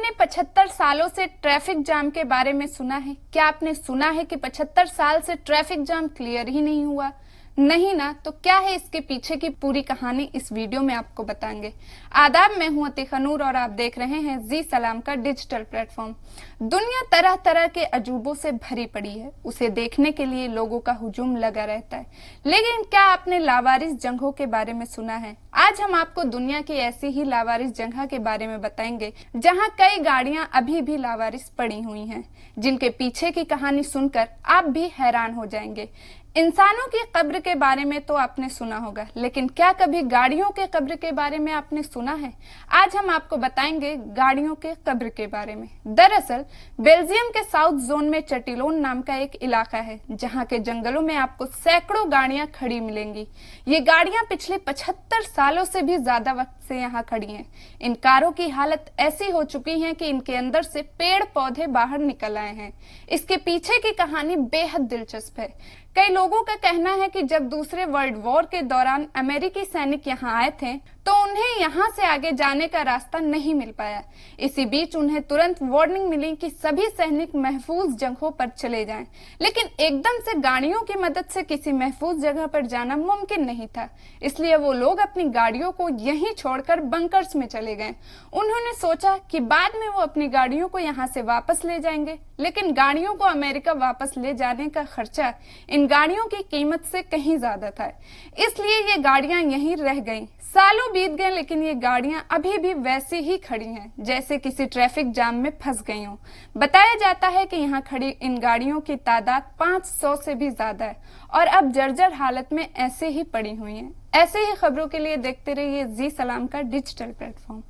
आपने 75 सालों से ट्रैफिक जाम के बारे में सुना है? क्या आपने सुना है कि 75 साल से ट्रैफिक जाम क्लियर ही नहीं हुआ? नहीं ना? तो क्या है इसके पीछे की पूरी कहानी इस वीडियो में आपको बताएंगे। आदाब, मैं हूं अतीका नूर और आप देख रहे हैं जी सलाम का डिजिटल प्लेटफॉर्म। दुनिया तरह तरह के अजूबों से भरी पड़ी है, उसे देखने के लिए लोगों का हुजूम लगा रहता है। लेकिन क्या आपने लावारिस जगहों के बारे में सुना है? आज हम आपको दुनिया की ऐसी ही लावारिस जगह के बारे में बताएंगे जहां कई गाड़ियां अभी भी लावारिस पड़ी हुई हैं, जिनके पीछे की कहानी सुनकर आप भी हैरान हो जाएंगे। इंसानों की कब्र के बारे में तो आपने सुना होगा, लेकिन क्या कभी गाड़ियों के कब्र के बारे में आपने सुना है? आज हम आपको बताएंगे गाड़ियों के कब्र के बारे में। दरअसल बेल्जियम के साउथ जोन में चटिलोन नाम का एक इलाका है, जहां के जंगलों में आपको सैकड़ों गाड़ियां खड़ी मिलेंगी। ये गाड़ियां पिछले 75 सालों से भी ज्यादा वक्त से यहाँ खड़ी हैं। इन कारों की हालत ऐसी हो चुकी है कि इनके अंदर से पेड़ पौधे बाहर निकल आए हैं। इसके पीछे की कहानी बेहद दिलचस्प है। कई लोगों का कहना है कि जब दूसरे वर्ल्ड वॉर के दौरान अमेरिकी सैनिक यहाँ आए थे तो उन्हें यहाँ से आगे जाने का रास्ता नहीं मिल पाया। इसी बीच उन्हें तुरंत वार्निंग मिली कि सभी सैनिक महफूज जगहों पर चले जाएं। लेकिन एकदम से गाड़ियों की मदद से किसी महफूज जगह पर जाना मुमकिन नहीं था, इसलिए वो लोग अपनी गाड़ियों को यहीं छोड़कर बंकर्स में चले गए। उन्होंने सोचा कि बाद में वो अपनी गाड़ियों को यहाँ से वापस ले जाएंगे, लेकिन गाड़ियों को अमेरिका वापस ले जाने का खर्चा इन गाड़ियों की कीमत से कहीं ज्यादा था, इसलिए ये गाड़ियां यहीं रह गईं। सालों बीत गए, लेकिन ये गाड़ियां अभी भी वैसी ही खड़ी हैं जैसे किसी ट्रैफिक जाम में फंस गई हों। बताया जाता है कि यहाँ खड़ी इन गाड़ियों की तादाद 500 से भी ज्यादा है और अब जर्जर हालत में ऐसे ही पड़ी हुई हैं। ऐसे ही खबरों के लिए देखते रहिए जी सलाम का डिजिटल प्लेटफॉर्म।